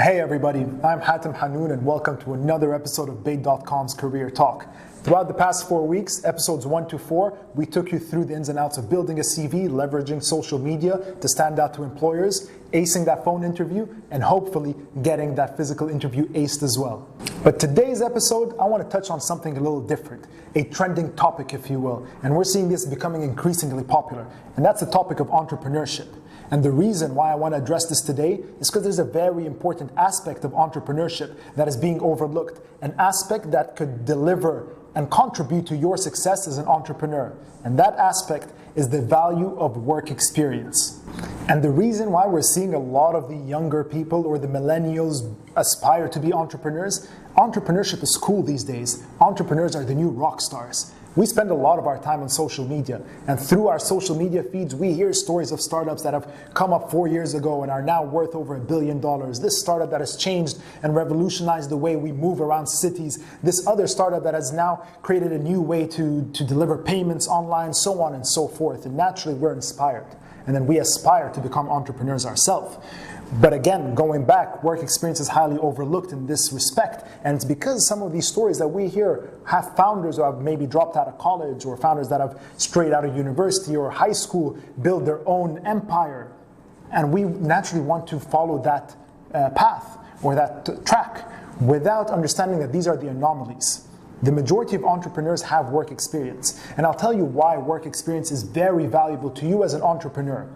Hey everybody, I'm Hatem Hanoun and welcome to another episode of Bait.com's Career Talk. Throughout the past 4 weeks, episodes 1 to 4, we took you through the ins and outs of building a CV, leveraging social media to stand out to employers, acing that phone interview, and hopefully getting that physical interview aced as well. But today's episode, I want to touch on something a little different, a trending topic if you will, and we're seeing this becoming increasingly popular, and that's the topic of entrepreneurship. And the reason why I want to address this today is because there's a very important aspect of entrepreneurship that is being overlooked, an aspect that could deliver and contribute to your success as an entrepreneur. And that aspect is the value of work experience. And the reason why we're seeing a lot of the younger people or the millennials aspire to be entrepreneurs, entrepreneurship is cool these days. Entrepreneurs are the new rock stars. We spend a lot of our time on social media, and through our social media feeds, we hear stories of startups that have come up 4 years ago and are now worth over $1 billion. This startup that has changed and revolutionized the way we move around cities. This other startup that has now created a new way to deliver payments online, so on and so forth. And naturally, we're inspired. And then we aspire to become entrepreneurs ourselves. But again, going back, work experience is highly overlooked in this respect. And it's because some of these stories that we hear have founders who have maybe dropped out of college, or founders that have straight out of university or high school build their own empire. And we naturally want to follow that path or that track without understanding that these are the anomalies. The majority of entrepreneurs have work experience. And I'll tell you why work experience is very valuable to you as an entrepreneur.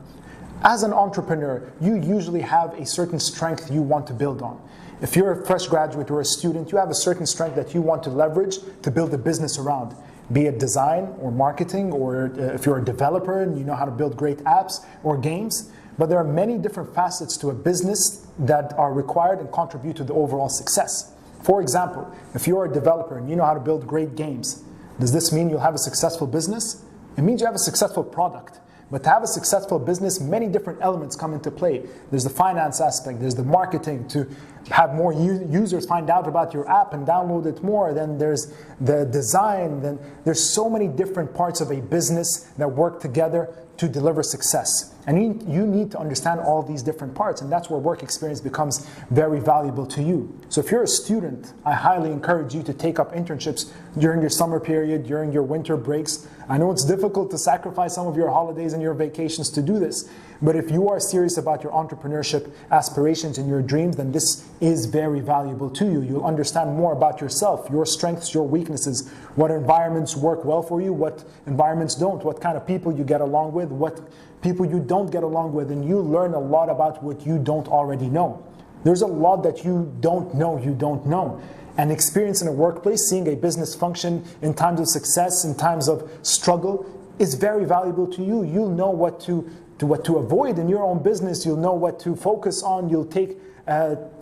As an entrepreneur, you usually have a certain strength you want to build on. If you're a fresh graduate or a student, you have a certain strength that you want to leverage to build a business around, be it design or marketing, or if you're a developer and you know how to build great apps or games. But there are many different facets to a business that are required and contribute to the overall success. For example, if you're a developer and you know how to build great games, does this mean you'll have a successful business? It means you have a successful product. But to have a successful business, many different elements come into play. There's the finance aspect, there's the marketing to have more users find out about your app and download it more. Then there's the design. Then there's so many different parts of a business that work together to deliver success. And you need to understand all these different parts, and that's where work experience becomes very valuable to you. So if you're a student, I highly encourage you to take up internships during your summer period, during your winter breaks. I know it's difficult to sacrifice some of your holidays and your vacations to do this, but if you are serious about your entrepreneurship aspirations and your dreams, then this is very valuable to you. You'll understand more about yourself, your strengths, your weaknesses, what environments work well for you, what environments don't, what kind of people you get along with, what people you don't get along with, and you learn a lot about what you don't already know. There's a lot that you don't know. And experience in a workplace, seeing a business function in times of success, in times of struggle, is very valuable to you. You'll know what to avoid in your own business. You'll know what to focus on. You'll take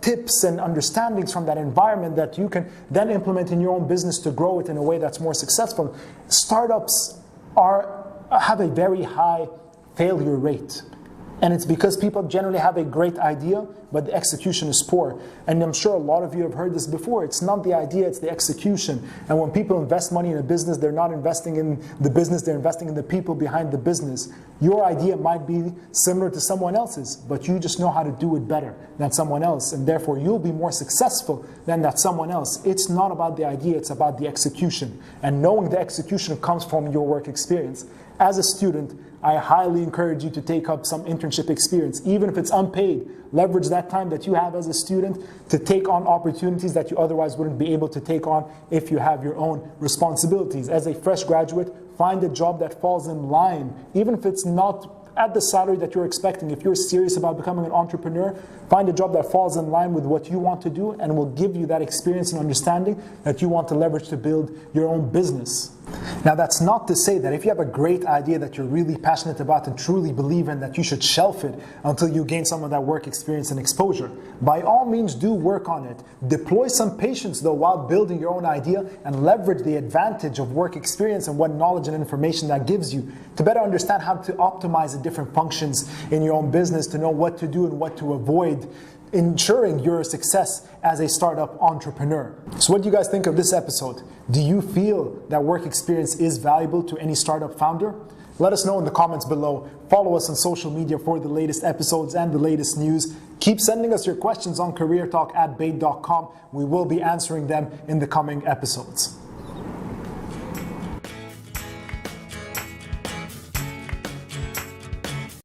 tips and understandings from that environment that you can then implement in your own business to grow it in a way that's more successful. Startups have a very high failure rate. And it's because people generally have a great idea, but the execution is poor. And I'm sure a lot of you have heard this before. It's not the idea, it's the execution. And when people invest money in a business, they're not investing in the business, they're investing in the people behind the business. Your idea might be similar to someone else's, but you just know how to do it better than someone else. And therefore, you'll be more successful than that someone else. It's not about the idea, it's about the execution. And knowing the execution comes from your work experience. As a student, I highly encourage you to take up some internship experience, even if it's unpaid. Leverage that time that you have as a student to take on opportunities that you otherwise wouldn't be able to take on if you have your own responsibilities. As a fresh graduate, find a job that falls in line, even if it's not at the salary that you're expecting. If you're serious about becoming an entrepreneur, find a job that falls in line with what you want to do and will give you that experience and understanding that you want to leverage to build your own business. Now, that's not to say that if you have a great idea that you're really passionate about and truly believe in, that you should shelf it until you gain some of that work experience and exposure. By all means, do work on it. Deploy some patience, though, while building your own idea, and leverage the advantage of work experience and what knowledge and information that gives you to better understand how to optimize the different functions in your own business, to know what to do and what to avoid, ensuring your success as a startup entrepreneur. So what do you guys think of this episode? Do you feel that work experience is valuable to any startup founder? Let us know in the comments below. Follow us on social media for the latest episodes and the latest news. Keep sending us your questions on careertalk@bait.com. We will be answering them in the coming episodes.